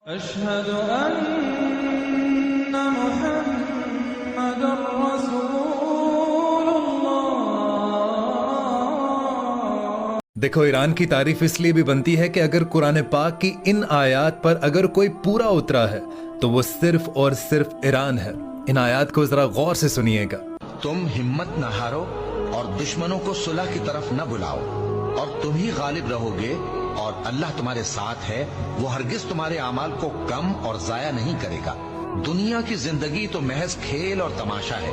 अशहदु अन्ना मुहम्मदुर रसूलुल्लाह। देखो, ईरान की तारीफ इसलिए भी बनती है कि अगर कुरान पाक की इन आयात पर अगर कोई पूरा उतरा है तो वो सिर्फ और सिर्फ ईरान है। इन आयात को जरा गौर से सुनिएगा। तुम हिम्मत न हारो और दुश्मनों को सुलह की तरफ न बुलाओ, और तुम ही गालिब रहोगे, और अल्लाह तुम्हारे साथ है। वो हरगिज तुम्हारे अमाल को कम और जाया नहीं करेगा। दुनिया की जिंदगी तो महज खेल और तमाशा है।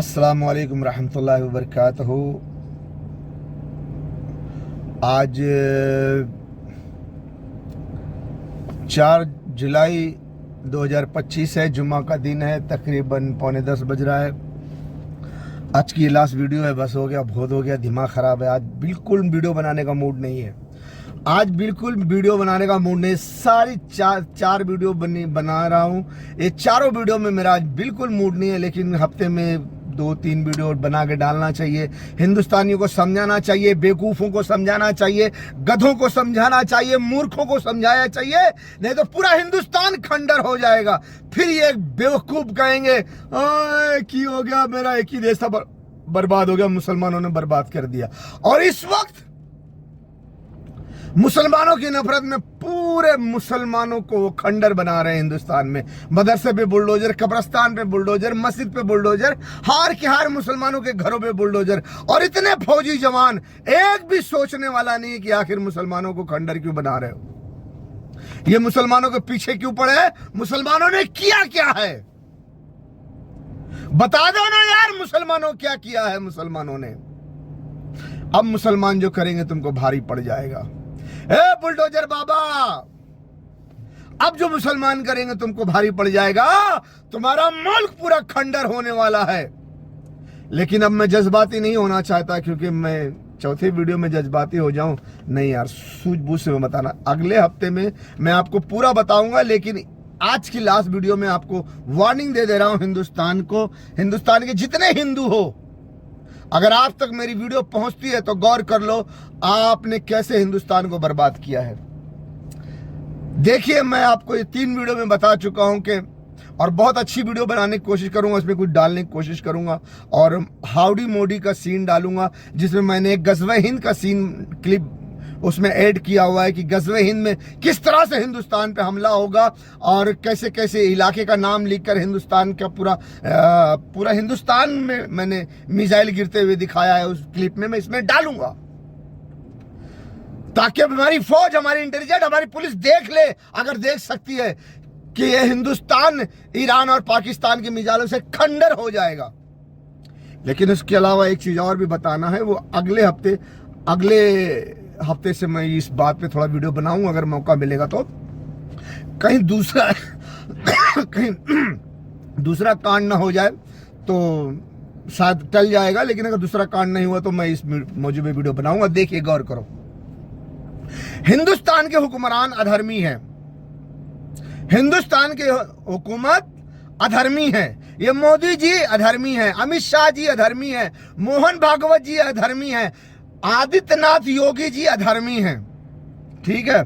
अस्सलामु अलैकुम रहमतुल्लाहि व बरकातहू। आज 4 जुलाई 2025 है, जुम्मा का दिन है। तकरीबन 9:45 बज रहा है। आज की लास्ट वीडियो है, बस हो गया, बहुत हो गया, दिमाग ख़राब है। आज बिल्कुल वीडियो बनाने का मूड नहीं है। आज बिल्कुल वीडियो बनाने का मूड नहीं। सारी चार वीडियो बना रहा हूँ। ये चारों वीडियो में मेरा आज बिल्कुल मूड नहीं है, लेकिन हफ्ते में 2-3 वीडियो बना के डालना चाहिए। हिंदुस्तानियों को समझाना चाहिए, बेवकूफ़ों को समझाना चाहिए, गधों को समझाना चाहिए, मूर्खों को समझाया चाहिए, नहीं तो पूरा हिंदुस्तान खंडर हो जाएगा। फिर ये बेवकूफ़ कहेंगे की हो गया, मेरा एक ही देश था बर्बाद हो गया, मुसलमानों ने बर्बाद कर दिया। और इस वक्त मुसलमानों की नफरत में पूरे मुसलमानों को खंडर बना रहे हैं हिंदुस्तान में। मदरसे पे बुलडोजर, कब्रिस्तान पे बुलडोजर, मस्जिद पे बुलडोजर, हार के हार मुसलमानों के घरों पे बुलडोजर। और इतने फौजी जवान, एक भी सोचने वाला नहीं कि आखिर मुसलमानों को खंडर क्यों बना रहे हो, ये मुसलमानों के पीछे क्यों पड़े हैं, मुसलमानों ने किया क्या है, बता दो ना यार, मुसलमानों क्या किया है मुसलमानों ने। अब मुसलमान जो करेंगे तुमको भारी पड़ जाएगा। बुलडोजर बाबा, अब जो मुसलमान करेंगे तुमको भारी पड़ जाएगा। तुम्हारा मुल्क पूरा खंडर होने वाला है। लेकिन अब मैं जज्बाती नहीं होना चाहता, क्योंकि मैं चौथे वीडियो में जज्बाती हो जाऊं नहीं यार, सूझबूझ से मैं बताना। अगले हफ्ते में मैं आपको पूरा बताऊंगा, लेकिन आज की लास्ट वीडियो में आपको वार्निंग दे रहा हूं हिंदुस्तान को। हिंदुस्तान के जितने हिंदू हो, अगर आप तक मेरी वीडियो पहुंचती है तो गौर कर लो, आपने कैसे हिंदुस्तान को बर्बाद किया है। देखिए, मैं आपको ये 3 वीडियो में बता चुका हूं कि, और बहुत अच्छी वीडियो बनाने की कोशिश करूंगा, उसमें कुछ डालने की कोशिश करूंगा, और हाउडी मोदी का सीन डालूंगा, जिसमें मैंने एक गज़वे हिंद का सीन क्लिप उसमें ऐड किया हुआ है कि गज़वे हिंद में किस तरह से हिंदुस्तान पे हमला होगा, और कैसे कैसे इलाके का नाम लिखकर हिंदुस्तान का पूरा हिंदुस्तान में मैंने मिसाइल गिरते हुए दिखाया है। उस क्लिप में मैं इसमें डालूंगा, ताकि हमारी फौज, हमारी इंटेलिजेंस, हमारी पुलिस देख ले, अगर देख सकती है कि ये हिंदुस्तान ईरान और पाकिस्तान के मिसाइलों से खंडर हो जाएगा। लेकिन उसके अलावा एक चीज और भी बताना है, वो अगले हफ्ते से मैं इस बात पे थोड़ा वीडियो बनाऊंगा, अगर मौका मिलेगा तो। कहीं दूसरा कांड ना हो जाए तो शायद टल जाएगा, लेकिन अगर दूसरा कांड नहीं हुआ तो मैं इस मौजूद में वीडियो बनाऊंगा। देखिए, गौर करो, हिंदुस्तान के हुक्मरान अधर्मी हैं। हिंदुस्तान की हुकूमत अधर्मी हैं, ये मोदी जी अधर्मी हैं, अमित शाह जी अधर्मी हैं, मोहन भागवत जी अधर्मी हैं, आदित्यनाथ योगी जी अधर्मी हैं। ठीक है,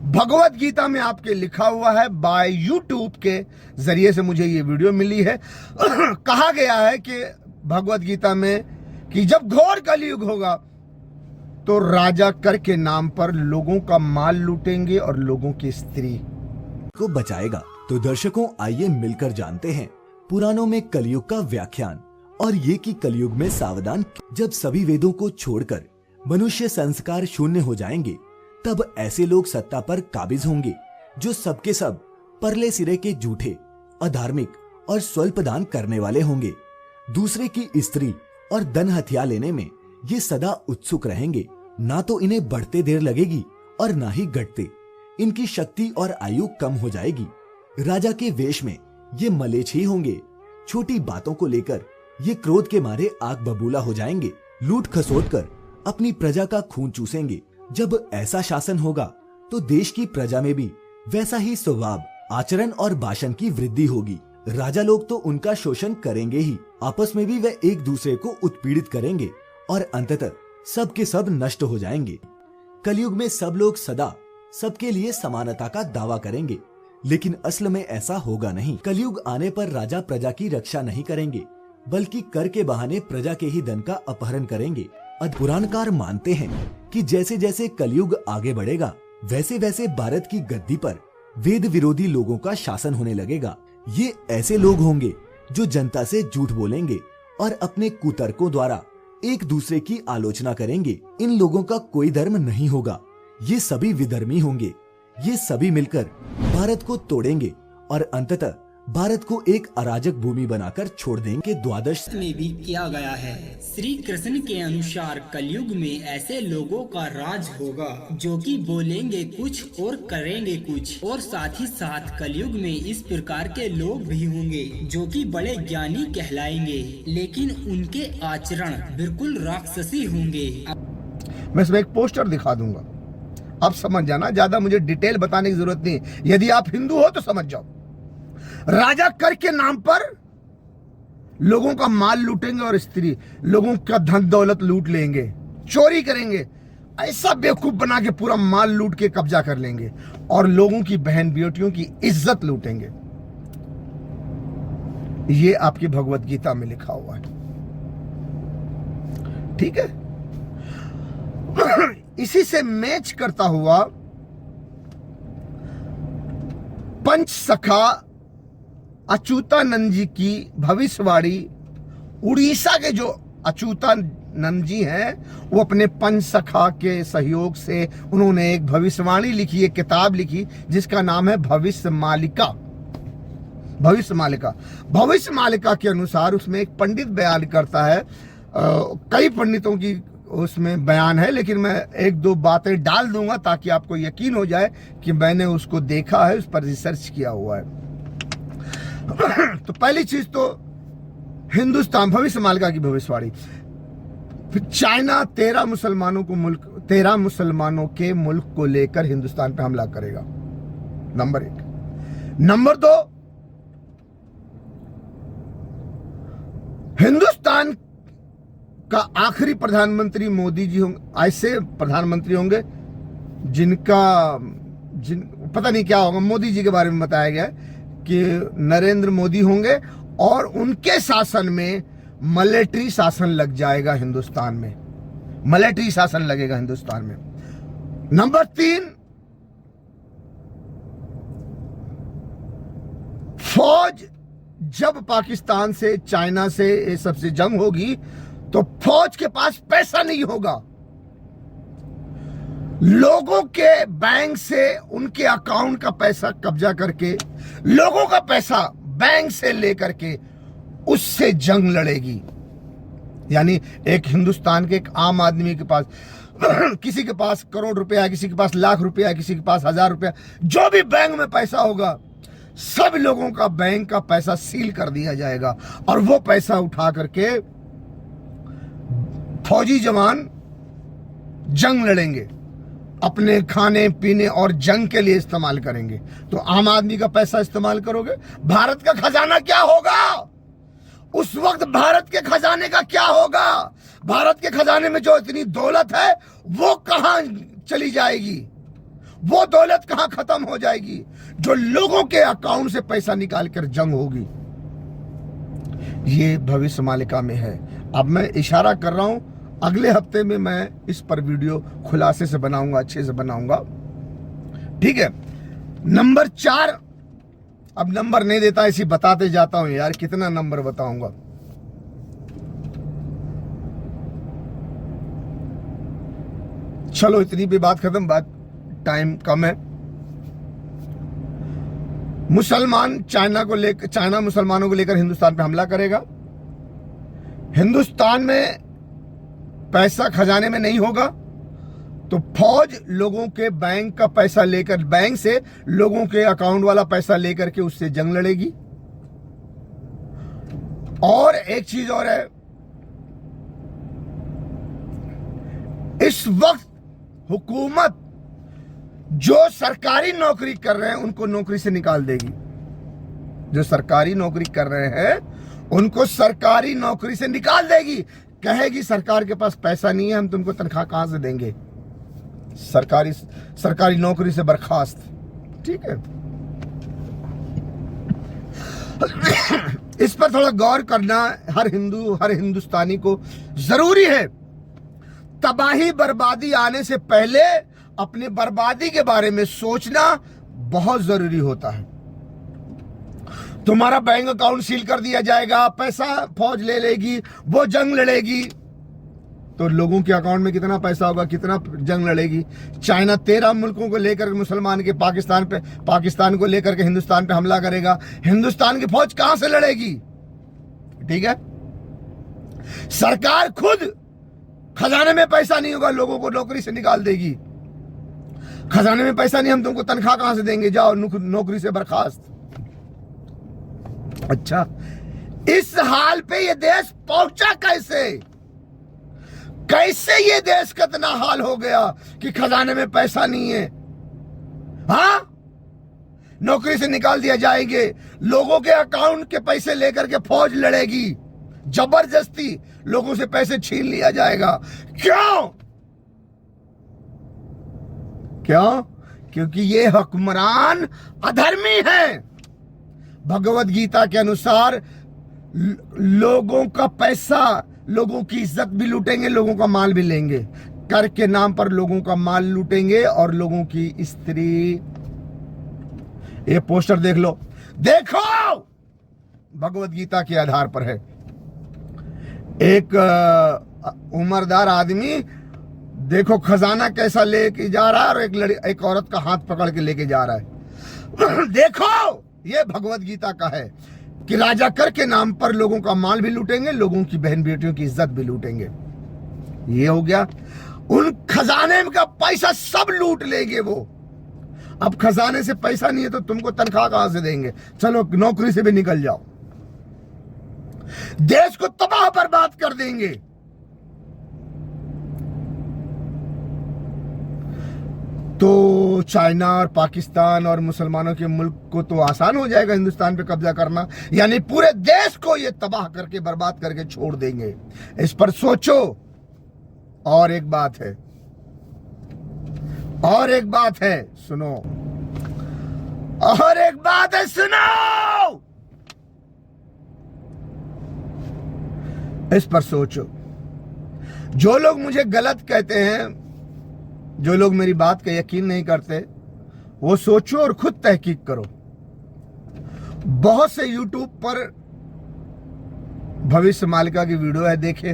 भगवत गीता में आपके लिखा हुआ है, बाय यूट्यूब के जरिए से मुझे ये वीडियो मिली है। कहा गया है कि भगवत गीता में कि जब घोर कलयुग होगा तो राजा कर के नाम पर लोगों का माल लूटेंगे और लोगों की स्त्री को बचाएगा। तो दर्शकों, आइए मिलकर जानते हैं पुराणों में कलयुग का व्याख्यान और ये कि कलयुग में सावधान। जब सभी वेदों को छोड़कर मनुष्य संस्कार शून्य हो जाएंगे, तब ऐसे लोग सत्ता पर काबिज होंगे जो सबके सब परले सिरे के झूठे, अधार्मिक और स्वल्प दान करने वाले होंगे। दूसरे की स्त्री और धन हथिया लेने में ये सदा उत्सुक रहेंगे। ना तो इन्हें बढ़ते देर लगेगी और ना ही घटते। इनकी शक्ति और आयु कम हो जाएगी। राजा के वेश में ये मलेच्छ ही होंगे। छोटी बातों को लेकर ये क्रोध के मारे आग बबूला हो जाएंगे। लूट खसोट कर अपनी प्रजा का खून चूसेंगे। जब ऐसा शासन होगा तो देश की प्रजा में भी वैसा ही स्वभाव, आचरण और भाषण की वृद्धि होगी। राजा लोग तो उनका शोषण करेंगे ही, आपस में भी वे एक दूसरे को उत्पीड़ित करेंगे और अंततः सब के सब नष्ट हो जाएंगे। कलयुग में सब लोग सदा सबके लिए समानता का दावा करेंगे, लेकिन असल में ऐसा होगा नहीं। कलयुग आने पर राजा प्रजा की रक्षा नहीं करेंगे, बल्कि कर के बहाने प्रजा के ही धन का अपहरण करेंगे। पुराणकार मानते हैं कि जैसे जैसे कलयुग आगे बढ़ेगा, वैसे वैसे भारत की गद्दी पर वेद विरोधी लोगों का शासन होने लगेगा। ये ऐसे लोग होंगे जो जनता से झूठ बोलेंगे और अपने कुतर्कों द्वारा एक दूसरे की आलोचना करेंगे। इन लोगों का कोई धर्म नहीं होगा, ये सभी विधर्मी होंगे। ये सभी मिलकर भारत को तोड़ेंगे और अंततः भारत को एक अराजक भूमि बनाकर छोड़ देंगे। द्वादश में भी किया गया है। श्री कृष्ण के अनुसार कलयुग में ऐसे लोगों का राज होगा जो कि बोलेंगे कुछ और करेंगे कुछ, और साथ ही साथ कलयुग में इस प्रकार के लोग भी होंगे जो कि बड़े ज्ञानी कहलाएंगे, लेकिन उनके आचरण बिल्कुल राक्षसी होंगे। मैं इसमें एक पोस्टर दिखा दूंगा, आप समझ जाना। ज्यादा मुझे डिटेल बताने की जरूरत नहीं, यदि आप हिंदू हो तो समझ जाओ। राजा कर के नाम पर लोगों का माल लूटेंगे और स्त्री लोगों का धन दौलत लूट लेंगे, चोरी करेंगे, ऐसा बेवकूफ बना के पूरा माल लूट के कब्जा कर लेंगे और लोगों की बहन बेटियों की इज्जत लूटेंगे। ये आपकी भगवत गीता में लिखा हुआ है। ठीक है, इसी से मैच करता हुआ पंच सखा अच्युतानंद जी की भविष्यवाणी, उड़ीसा के जो अच्युतानंद जी हैं, वो अपने पंच सखा के सहयोग से उन्होंने एक भविष्यवाणी लिखी, एक किताब लिखी जिसका नाम है भविष्य मालिका। भविष्य मालिका, भविष्य मालिका के अनुसार उसमें एक पंडित बयान करता है, कई पंडितों की उसमें बयान है, लेकिन मैं एक दो बातें डाल दूंगा ताकि आपको यकीन हो जाए कि मैंने उसको देखा है, उस पर रिसर्च किया हुआ है। तो पहली चीज तो हिंदुस्तान, भविष्य मालिका की भविष्यवाणी। फिर चाइना 13 मुसलमानों के मुल्क को लेकर हिंदुस्तान पे हमला करेगा, नंबर 1। नंबर 2, हिंदुस्तान का आखिरी प्रधानमंत्री मोदी जी होंगे। ऐसे प्रधानमंत्री होंगे पता नहीं क्या होगा, मोदी जी के बारे में बताया गया है कि नरेंद्र मोदी होंगे और उनके शासन में मिलिट्री शासन लग जाएगा हिंदुस्तान में, मिलिट्री शासन लगेगा हिंदुस्तान में। नंबर 3, फौज, जब पाकिस्तान से, चाइना से, ये सबसे जंग होगी तो फौज के पास पैसा नहीं होगा। लोगों के बैंक से उनके अकाउंट का पैसा कब्जा करके, लोगों का पैसा बैंक से लेकर के उससे जंग लड़ेगी। यानी एक हिंदुस्तान के एक आम आदमी के पास किसी के पास करोड़ रुपया है, किसी के पास लाख रुपया है, किसी के पास 1000 रुपया, जो भी बैंक में पैसा होगा सब लोगों का बैंक का पैसा सील कर दिया जाएगा और वो पैसा उठा करके फौजी जवान जंग लड़ेंगे। अपने खाने पीने और जंग के लिए इस्तेमाल करेंगे, तो आम आदमी का पैसा इस्तेमाल करोगे। भारत का खजाना क्या होगा उस वक्त? भारत के खजाने का क्या होगा? भारत के खजाने में जो इतनी दौलत है वो कहां चली जाएगी? वो दौलत कहां खत्म हो जाएगी? जो लोगों के अकाउंट से पैसा निकाल कर जंग होगी। ये भविष्य मालिका में है। अब मैं इशारा कर रहा हूं, अगले हफ्ते में मैं इस पर वीडियो खुलासे से बनाऊंगा, अच्छे से बनाऊंगा, ठीक है। नंबर 4, अब नंबर नहीं देता, इसी बताते जाता हूं यार, कितना नंबर बताऊंगा। चलो इतनी भी बात खत्म, बात टाइम कम है। चाइना मुसलमानों को लेकर हिंदुस्तान पे हमला करेगा। हिंदुस्तान में पैसा खजाने में नहीं होगा तो फौज लोगों के बैंक का पैसा लेकर, बैंक से लोगों के अकाउंट वाला पैसा लेकर के उससे जंग लड़ेगी। और एक चीज और है, इस वक्त हुकूमत जो सरकारी नौकरी कर रहे हैं उनको नौकरी से निकाल देगी। जो सरकारी नौकरी कर रहे हैं उनको सरकारी नौकरी से निकाल देगी। कहेगी सरकार के पास पैसा नहीं है, हम तुमको तनख्वाह कहां से देंगे? सरकारी नौकरी से बर्खास्त, ठीक है। इस पर थोड़ा गौर करना हर हिंदुस्तानी को जरूरी है। तबाही बर्बादी आने से पहले अपने बर्बादी के बारे में सोचना बहुत जरूरी होता है। तुम्हारा बैंक अकाउंट सील कर दिया जाएगा, पैसा फौज ले लेगी, वो जंग लड़ेगी, तो लोगों के अकाउंट में कितना पैसा होगा, कितना जंग लड़ेगी। चाइना 13 मुल्कों को लेकर मुसलमान के पाकिस्तान को लेकर के हिंदुस्तान पे हमला करेगा। हिंदुस्तान की फौज कहां से लड़ेगी? ठीक है, सरकार खुद खजाने में पैसा नहीं होगा, लोगों को नौकरी से निकाल देगी। खजाने में पैसा नहीं, हम तुमको तनख्वाह कहां से देंगे, जाओ नौकरी से बर्खास्त। अच्छा, इस हाल पे ये देश पहुंचा कैसे? कैसे ये देश का इतना हाल हो गया कि खजाने में पैसा नहीं है? हाँ, नौकरी से निकाल दिया जाएंगे, लोगों के अकाउंट के पैसे लेकर के फौज लड़ेगी, जबरदस्ती लोगों से पैसे छीन लिया जाएगा। क्यों? क्योंकि ये हुक्मरान अधर्मी है। भगवत गीता के अनुसार लोगों का पैसा, लोगों की इज्जत भी लूटेंगे, लोगों का माल भी लेंगे। कर के नाम पर लोगों का माल लूटेंगे और लोगों की स्त्री। ये पोस्टर देख लो, देखो, भगवत गीता के आधार पर है। एक उम्रदार आदमी देखो खजाना कैसा लेके जा रहा है और एक औरत का हाथ पकड़ के लेके जा रहा है। देखो, ये भगवत गीता का है कि राजा कर के नाम पर लोगों का माल भी लूटेंगे, लोगों की बहन बेटियों की इज्जत भी लूटेंगे। ये हो गया, उन खजाने का पैसा सब लूट लेंगे वो। अब खजाने से पैसा नहीं है तो तुमको तनख्वाह कहां से देंगे? चलो नौकरी से भी निकल जाओ, देश को तबाह बर्बाद कर देंगे। तो चाइना और पाकिस्तान और मुसलमानों के मुल्क को तो आसान हो जाएगा हिंदुस्तान पे कब्जा करना, यानी पूरे देश को ये तबाह करके बर्बाद करके छोड़ देंगे। इस पर सोचो। और एक बात है, सुनो, सुनो, इस पर सोचो। जो लोग मुझे गलत कहते हैं, जो लोग मेरी बात का यकीन नहीं करते, वो सोचो और खुद तहकीक करो। बहुत से YouTube पर भविष्य मालिका की वीडियो है, देखे।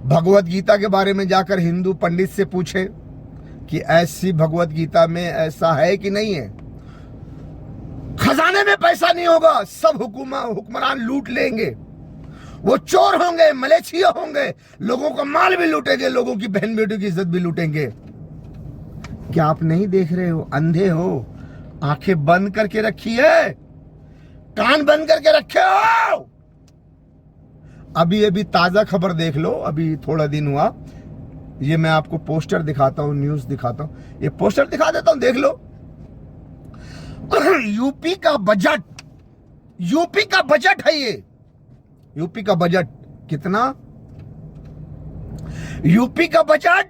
भगवत गीता के बारे में जाकर हिंदू पंडित से पूछे कि ऐसी भगवत गीता में ऐसा है कि नहीं है। खजाने में पैसा नहीं होगा, सब हुक्मरान लूट लेंगे, वो चोर होंगे, मलेच्छिया होंगे, लोगों का माल भी लूटेंगे, लोगों की बहन बेटियों की इज्जत भी लूटेंगे। क्या आप नहीं देख रहे हो? अंधे हो? आंखें बंद करके रखी है, कान बंद करके रखे हो। अभी ताजा खबर देख लो, अभी थोड़ा दिन हुआ, ये मैं आपको पोस्टर दिखाता हूं, न्यूज दिखाता हूं, ये पोस्टर दिखा देता हूं, देख लो। यूपी का बजट, यूपी का बजट है ये, यूपी का बजट कितना, यूपी का बजट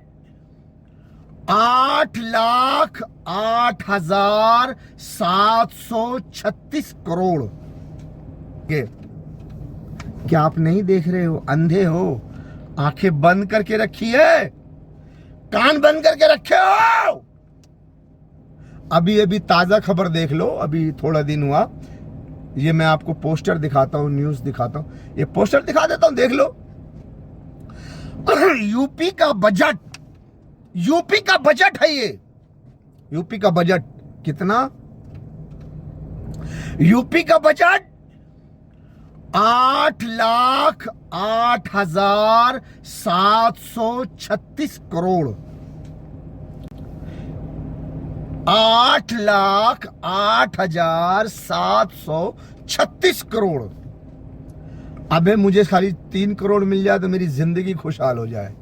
8,08,736 करोड़। क्या आप नहीं देख रहे हो? अंधे हो? आंखें बंद करके रखी है, कान बंद करके रखे हो? अभी ताजा खबर देख लो, अभी थोड़ा दिन हुआ। ये मैं आपको पोस्टर दिखाता हूं, न्यूज दिखाता हूं, ये पोस्टर दिखा देता हूं, देख लो। यूपी का बजट, यूपी का बजट है ये, यूपी का बजट कितना, यूपी का बजट 8,08,736 करोड़, 8,08,736 करोड़। अबे मुझे खाली 3 करोड़ मिल जाए तो मेरी जिंदगी खुशहाल हो जाए।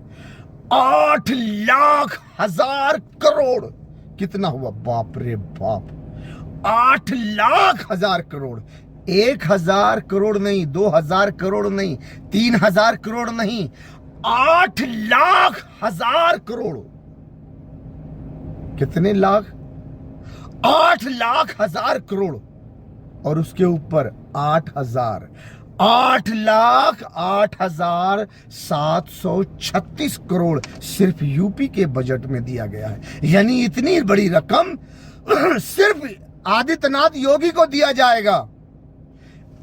8,00,000 करोड़ कितना हुआ? बाप रे बाप, 8,00,000 करोड़। 1,000 करोड़ नहीं, 2,000 करोड़ नहीं, 3,000 करोड़ नहीं, 8,00,000 करोड़। कितने लाख? 8,00,000 करोड़ और उसके ऊपर 8,000, 8,08,736 करोड़ सिर्फ यूपी के बजट में दिया गया है। यानी इतनी बड़ी रकम सिर्फ आदित्यनाथ योगी को दिया जाएगा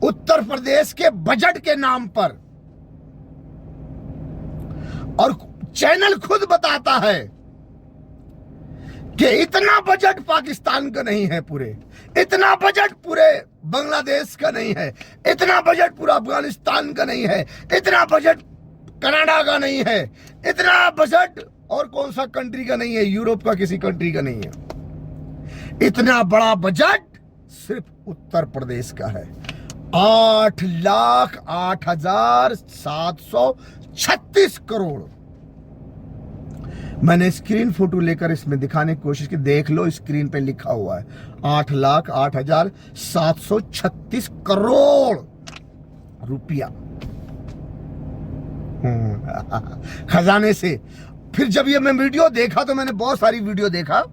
उत्तर प्रदेश के बजट के नाम पर। और चैनल खुद बताता है कि इतना बजट पाकिस्तान का नहीं है, पूरे इतना बजट पूरे बांग्लादेश का नहीं है, इतना बजट पूरा अफगानिस्तान का नहीं है, इतना बजट कनाडा का नहीं है, इतना बजट और कौन सा कंट्री का नहीं है, यूरोप का किसी कंट्री का नहीं है। इतना बड़ा बजट सिर्फ उत्तर प्रदेश का है। 8,08,736 करोड़। मैंने स्क्रीन फोटो लेकर इसमें दिखाने की कोशिश की, देख लो स्क्रीन पे लिखा हुआ है 8,08,736 करोड़ रुपया खजाने से। फिर जब ये मैं वीडियो देखा तो मैंने बहुत सारी वीडियो देखा,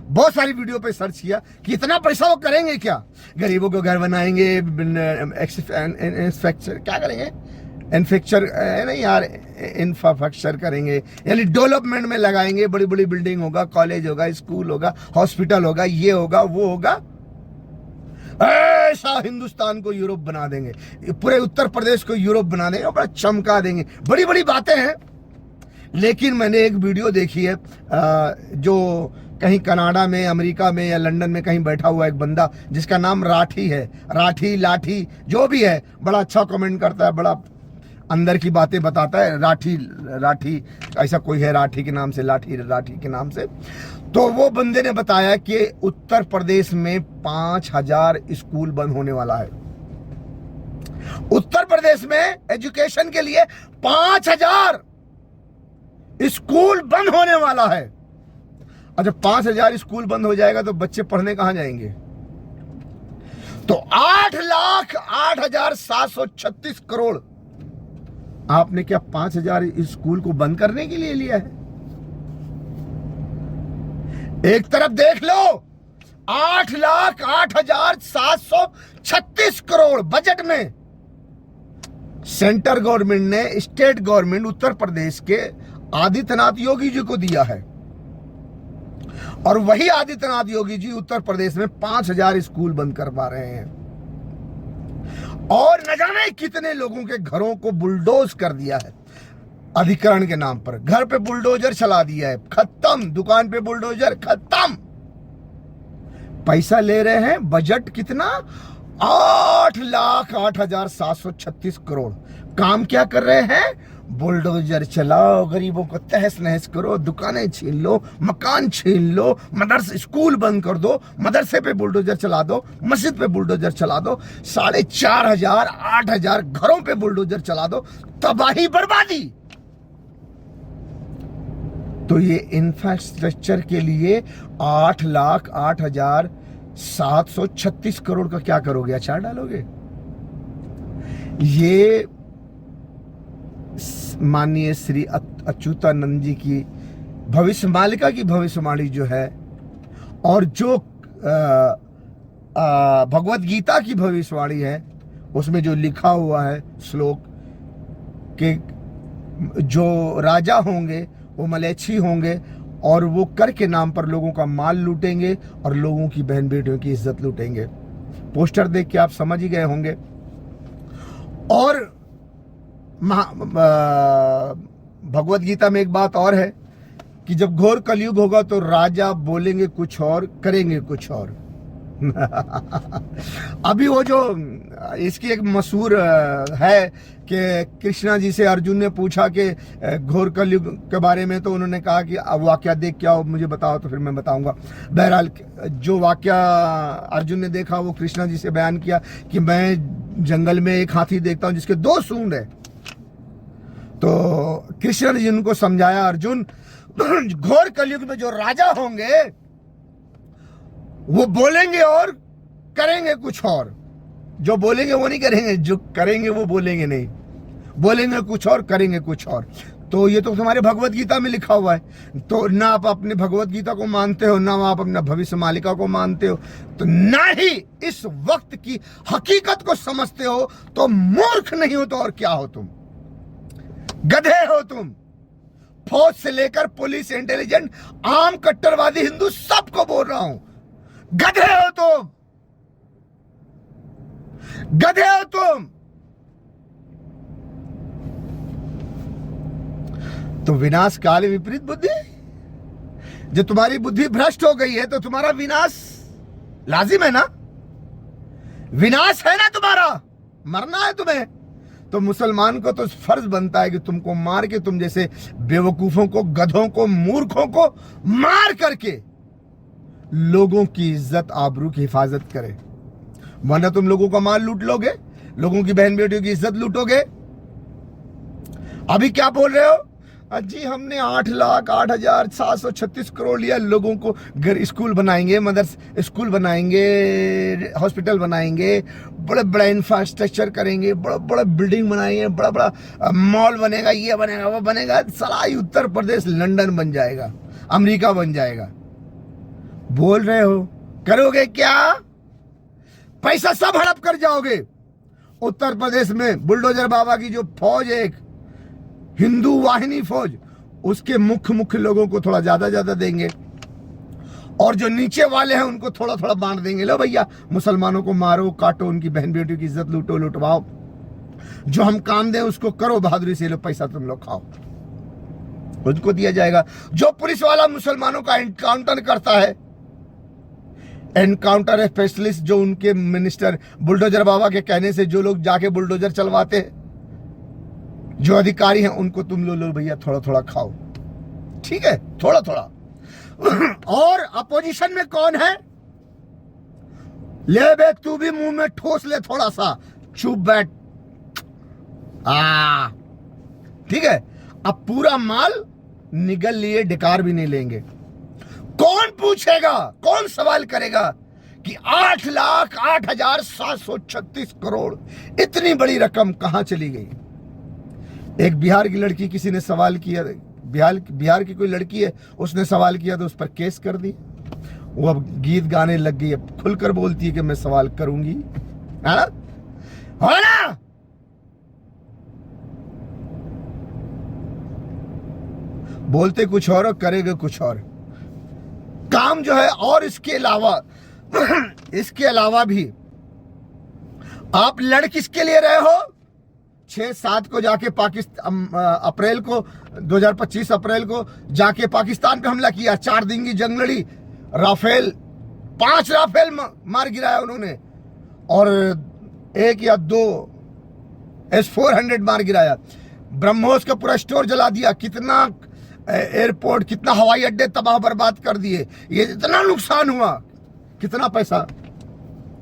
बहुत सारी वीडियो पे सर्च किया कि इतना पैसा वो करेंगे क्या? गरीबों को घर बनाएंगे, इंफ्रास्ट्रक्चर क्या करेंगे, इन्फ्रास्ट्रक्चर नहीं यार, इंफ्रास्ट्रक्चर करेंगे, यानी डेवलपमेंट में लगाएंगे, बड़ी बड़ी बिल्डिंग होगा, कॉलेज होगा, स्कूल होगा, हॉस्पिटल होगा, ये होगा वो होगा। ऐसा हिंदुस्तान को यूरोप बना देंगे, पूरे उत्तर प्रदेश को यूरोप बना देंगे, बड़ा चमका देंगे, बड़ी बड़ी बातें हैं। लेकिन मैंने एक वीडियो देखी है, जो कहीं कनाडा में, अमेरिका में या लंदन में कहीं बैठा हुआ एक बंदा जिसका नाम राठी है, राठी लाठी जो भी है, बड़ा अच्छा कमेंट करता है, बड़ा अंदर की बातें बताता है। राठी ऐसा कोई है, राठी के नाम से, राठी के नाम से। तो वो बंदे ने बताया कि उत्तर प्रदेश में 5,000 स्कूल बंद होने वाला है। उत्तर प्रदेश में एजुकेशन के लिए 5,000 स्कूल बंद होने वाला है। और जब 5,000 स्कूल बंद हो जाएगा तो बच्चे पढ़ने कहां जाएंगे? तो 8,08,736 करोड़ आपने क्या 5,000 स्कूल को बंद करने के लिए लिया है? एक तरफ देख लो 8,08,736 करोड़ बजट में सेंट्रल गवर्नमेंट ने, स्टेट गवर्नमेंट उत्तर प्रदेश के आदित्यनाथ योगी जी को दिया है। और वही आदित्यनाथ योगी जी उत्तर प्रदेश में 5,000 स्कूल बंद करवा रहे हैं। और न जाने कितने लोगों के घरों को बुलडोज कर दिया है अधिकरण के नाम पर। घर पे बुलडोजर चला दिया है, खत्म। दुकान पे बुलडोजर, खत्म। पैसा ले रहे हैं, बजट कितना? 8,08,736 करोड़। काम क्या कर रहे हैं? बुलडोजर चलाओ, गरीबों को तहस नहस करो, दुकानें छीन लो, मकान छीन लो, मदरसे स्कूल बंद कर दो, मदरसे पे बुलडोजर चला दो, मस्जिद पे बुलडोजर चला दो, 4,500 8,000 घरों पे बुलडोजर चला दो। तबाही बर्बादी। तो ये इंफ्रास्ट्रक्चर के लिए 8,08,736 करोड़ का क्या करोगे? अचार डालोगे? ये माननीय श्री अच्युतानंद जी की भविष्य मालिका की भविष्यवाणी जो है, और जो भगवत गीता की भविष्यवाणी है, उसमें जो लिखा हुआ है श्लोक कि जो राजा होंगे वो मलेच्छी होंगे और वो कर के नाम पर लोगों का माल लूटेंगे और लोगों की बहन बेटियों की इज्जत लूटेंगे। पोस्टर देख के आप समझ ही गए होंगे। और भगवत गीता में एक बात और है कि जब घोर कलयुग होगा तो राजा बोलेंगे कुछ और, करेंगे कुछ और। अभी वो जो इसकी एक मशहूर है कि कृष्णा जी से अर्जुन ने पूछा कि घोर कलयुग के बारे में, तो उन्होंने कहा कि अब वाकया देख क्या हो मुझे बताओ, तो फिर मैं बताऊंगा। बहरहाल जो वाकया अर्जुन ने देखा वो कृष्णा जी से बयान किया कि मैं जंगल में एक हाथी देखता हूं जिसके 2 सूंड है। तो कृष्ण जी उनको समझाया, अर्जुन घोर कलयुग में जो राजा होंगे वो बोलेंगे और करेंगे कुछ और। जो बोलेंगे वो नहीं करेंगे, जो करेंगे वो बोलेंगे नहीं। बोलेंगे कुछ और, करेंगे कुछ और। तो ये तो तुम्हारे भगवत गीता में लिखा हुआ है। तो ना आप अपने भगवत गीता को मानते हो, ना आप अपना भविष्य मालिका को मानते हो, तो ना ही इस वक्त की हकीकत को समझते हो। तो मूर्ख नहीं हो तो और क्या हो? तुम गधे हो। तुम फौज से लेकर पुलिस, इंटेलिजेंट, आम कट्टरवादी हिंदू सबको बोल रहा हूं, गधे हो तुम, गधे हो तुम। तो विनाश काल विपरीत बुद्धि, जो तुम्हारी बुद्धि भ्रष्ट हो गई है तो तुम्हारा विनाश लाजिम है ना, विनाश है ना तुम्हारा, मरना है तुम्हें। तो मुसलमान को तो फर्ज बनता है कि तुमको मार के, तुम जैसे बेवकूफों को, गधों को, मूर्खों को मार करके लोगों की इज्जत आबरू की हिफाजत करे। वरना तुम लोगों का माल लूट लोगे, लोगों की बहन बेटियों की इज्जत लूटोगे। अभी क्या बोल रहे हो? जी हमने 8,08,736 करोड़ लिया, लोगों को घर स्कूल बनाएंगे, मदरस स्कूल बनाएंगे, हॉस्पिटल बनाएंगे, बड़े बड़ा इंफ्रास्ट्रक्चर करेंगे, बड़ा बड़ा बिल्डिंग बनाएंगे, बड़ा बड़ा मॉल बनेगा, ये बनेगा, वो बनेगा। साला उत्तर प्रदेश लंदन बन जाएगा, अमेरिका बन जाएगा। बोल रहे हो, करोगे क्या? पैसा सब हड़प कर जाओगे। उत्तर प्रदेश में बुलडोजर बाबा की जो फौज है, एक हिंदू वाहिनी फौज, उसके मुख्य लोगों को थोड़ा ज्यादा देंगे और जो नीचे वाले हैं उनको थोड़ा थोड़ा बांट देंगे। लो भैया, मुसलमानों को मारो, काटो, उनकी बहन बेटियों की इज्जत लूटो, लुटवाओ, जो हम काम दें उसको करो, बहादुरी से लो, पैसा तुम लोग खाओ, उनको दिया जाएगा। जो पुलिस वाला मुसलमानों का एनकाउंटर करता है, एनकाउंटर स्पेशलिस्ट, जो उनके मिनिस्टर बुलडोजर बाबा के कहने से जो लोग जाके बुलडोजर चलवाते हैं, जो अधिकारी हैं, उनको तुम लो भैया थोड़ा थोड़ा खाओ, ठीक है, थोड़ा थोड़ा। और अपोजिशन में कौन है? ले बे, तू भी मुंह में ठोस ले थोड़ा सा, चुप बैठ। ठीक है, अब पूरा माल निगल लिए, डिकार भी नहीं लेंगे। कौन पूछेगा, कौन सवाल करेगा कि 8,08,736 करोड़, इतनी बड़ी रकम कहां चली गई? एक बिहार की लड़की, किसी ने सवाल किया, बिहार की कोई लड़की है, उसने सवाल किया तो उस पर केस कर दी। वो अब गीत गाने लग गई, अब खुलकर बोलती है कि मैं सवाल करूंगी, है ना? हो ना? बोलते कुछ और करेगा कुछ और काम जो है। और इसके अलावा भी आप लड़ किसके लिए रहे हो? 6-7 को जाके पाकिस्तान, अप्रैल को 2025 अप्रैल को जाके पाकिस्तान पे हमला किया, 4 दिन की जंग लड़ी, राफेल 5 राफेल मार गिराया उन्होंने, और 1 या 2 S-400 मार गिराया। ब्रह्मोस का पूरा स्टोर जला दिया, कितना एयरपोर्ट, कितना हवाई अड्डे तबाह बर्बाद कर दिए। ये इतना नुकसान हुआ, कितना पैसा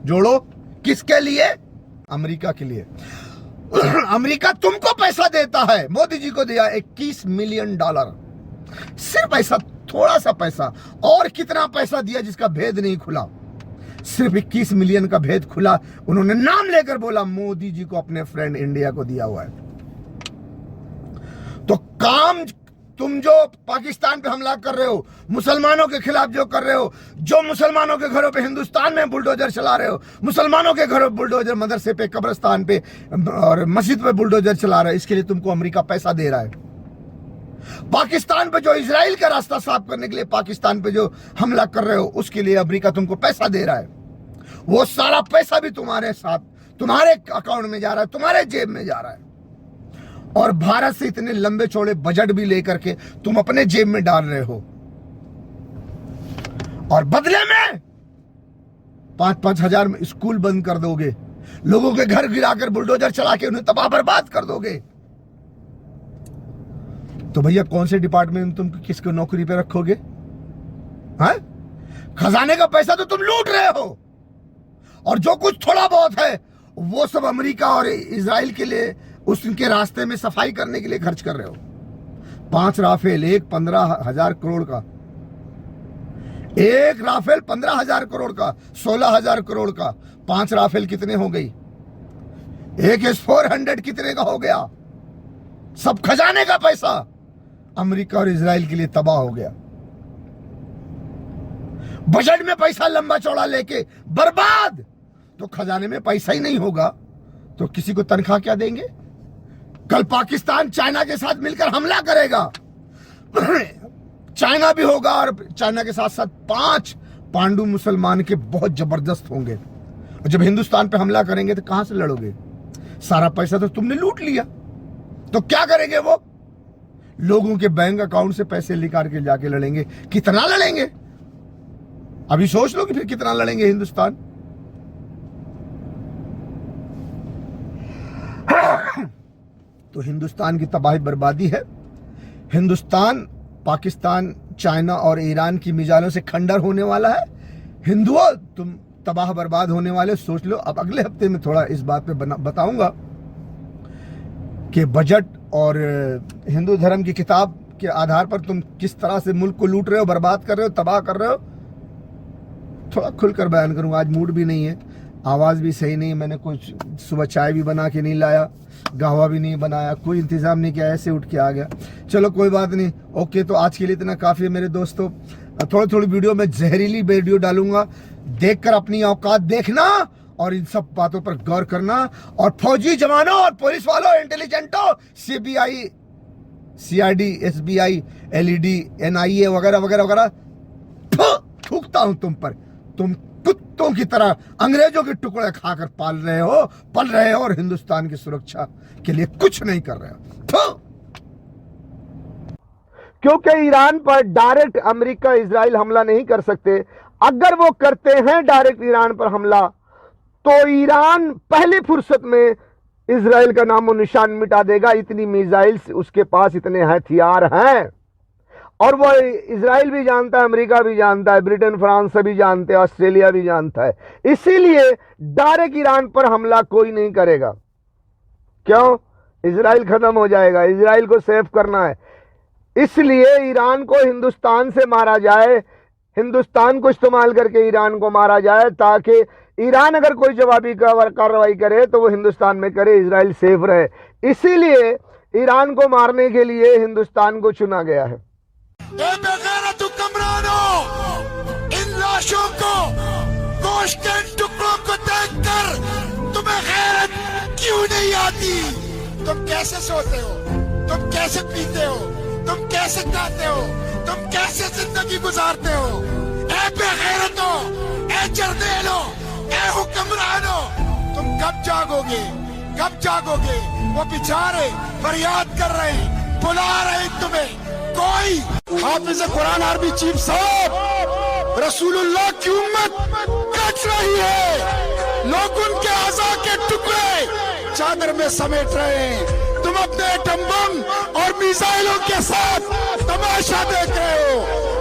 जोड़ो, किसके लिए? अमेरिका के लिए। अमेरिका तुमको पैसा देता है, मोदी जी को दिया $21 मिलियन। सिर्फ ऐसा थोड़ा सा पैसा, और कितना पैसा दिया जिसका भेद नहीं खुला। सिर्फ 21 मिलियन का भेद खुला, उन्होंने नाम लेकर बोला मोदी जी को अपने फ्रेंड इंडिया को दिया हुआ है। तो काम तुम जो पाकिस्तान पे हमला कर रहे हो, मुसलमानों के खिलाफ जो कर रहे हो, जो मुसलमानों के घरों पे हिंदुस्तान में बुलडोजर चला रहे हो, मुसलमानों के घरों पे बुलडोजर, मदरसे पे, कब्रिस्तान पे और मस्जिद पे बुलडोजर चला रहे हो, इसके लिए तुमको अमेरिका पैसा दे रहा है। पाकिस्तान पे जो इजराइल का रास्ता साफ करने के लिए पाकिस्तान पे जो हमला कर रहे हो, उसके लिए अमेरिका तुमको पैसा दे रहा है। वो सारा पैसा भी तुम्हारे साथ, तुम्हारे अकाउंट में जा रहा है, तुम्हारे जेब में जा रहा है। और भारत से इतने लंबे चौड़े बजट भी लेकर के तुम अपने जेब में डाल रहे हो, और बदले में 5-5 हजार स्कूल बंद कर दोगे, लोगों के घर गिराकर बुलडोजर चला के उन्हें तबाह बर्बाद कर दोगे। तो भैया कौन से डिपार्टमेंट में तुम किसको नौकरी पे रखोगे? हाँ? खजाने का पैसा तो तुम लूट रहे हो, और जो कुछ थोड़ा बहुत है वो सब अमेरिका और इजराइल के लिए, उसके रास्ते में सफाई करने के लिए खर्च कर रहे हो। 5 राफेल, एक 15,000 करोड़ का, एक राफेल 15,000 करोड़ का, 16,000 करोड़ का। 5 राफेल कितने हो गई? एक S-400 कितने का हो गया? सब खजाने का पैसा अमेरिका और इजराइल के लिए तबाह हो गया। बजट में पैसा लंबा चौड़ा लेके बर्बाद। तो खजाने में पैसा ही नहीं होगा तो किसी को तनख्वाह क्या देंगे? कल पाकिस्तान चाइना के साथ मिलकर हमला करेगा, चाइना भी होगा, और चाइना के साथ साथ 5 पांडु मुसलमान के बहुत जबरदस्त होंगे। और जब हिंदुस्तान पे हमला करेंगे तो कहां से लड़ोगे? सारा पैसा तो तुमने लूट लिया। तो क्या करेंगे वो? लोगों के बैंक अकाउंट से पैसे निकाल के जाके लड़ेंगे। कितना लड़ेंगे? अभी सोच लो कि फिर कितना लड़ेंगे हिंदुस्तान। तो हिंदुस्तान की तबाही बर्बादी है। हिंदुस्तान, पाकिस्तान, चाइना और ईरान की मिसाइलों से खंडर होने वाला है। हिंदुओं, तुम तबाह बर्बाद होने वाले, सोच लो। अब अगले हफ्ते में थोड़ा इस बात पे बताऊंगा कि बजट और हिंदू धर्म की किताब के आधार पर तुम किस तरह से मुल्क को लूट रहे हो, बर्बाद कर रहे हो, तबाह कर रहे हो। थोड़ा खुलकर बयान करूंगा। आज मूड भी नहीं है, आवाज़ भी सही नहीं है। मैंने कुछ सुबह चाय भी बना के नहीं लाया, कहवा भी नहीं बनाया, कोई इंतज़ाम नहीं किया, ऐसे उठ के आ गया। चलो कोई बात नहीं, ओके। तो आज के लिए इतना काफ़ी है मेरे दोस्तों। थोड़ी थोड़ी वीडियो में जहरीली वीडियो डालूंगा, देखकर अपनी औकात देखना और इन सब बातों पर गौर करना। और फौजी जवानों और पुलिस वालों, इंटेलिजेंटों, CBI, CID, SBI, LED, NIA वगैरह वगैरह वगैरह, थूकता हूं तुम पर। तुम कुत्तों की तरह अंग्रेजों के टुकड़े खाकर पल रहे हो और हिंदुस्तान की सुरक्षा के लिए कुछ नहीं कर रहे हो। क्योंकि ईरान पर डायरेक्ट अमेरिका, इजराइल हमला नहीं कर सकते। अगर वो करते हैं डायरेक्ट ईरान पर हमला, तो ईरान पहली फुर्सत में इजराइल का नामो निशान मिटा देगा। इतनी मिसाइल्स उसके पास, इतने हथियार हैं। और वो इजराइल भी जानता है, अमेरिका भी जानता है, ब्रिटेन, फ्रांस सभी जानते हैं, ऑस्ट्रेलिया भी जानता है। इसीलिए डायरेक्ट ईरान पर हमला कोई नहीं करेगा। क्यों? इजराइल खत्म हो जाएगा, इजराइल को सेव करना है। इसलिए ईरान को हिंदुस्तान से मारा जाए, हिंदुस्तान को इस्तेमाल करके ईरान को मारा जाए, ताकि ईरान अगर कोई जवाबी कार्रवाई करे तो वो हिंदुस्तान में करे, इजराइल सेफ रहे। इसीलिए ईरान को मारने के लिए हिंदुस्तान को चुना गया है। बेगैरत हुक्मरानों, इन लाशों को, गोश्त के टुकड़ों को देखकर तुम्हें गैरत क्यों नहीं आती? तुम कैसे सोते हो? तुम कैसे पीते हो? तुम कैसे खाते हो? तुम कैसे जिंदगी गुजारते हो? ऐ बेगैरतों, ऐ जर्देलों, ऐ हुक्मरानों, तुम कब जागोगे? कब जागोगे? वो बेचारे फरियाद कर रहे हैं, बुला रहे हैं तुम्हें। कोई हाफिज कुरान आर्मी चीफ साहब रसूलुल्लाह की उम्मत कट रही है। लोग उनके आज़ा के टुकड़े चादर में समेट रहे हैं। तुम अपने एटम बम और मिसाइलों के साथ तमाशा देख रहे हो।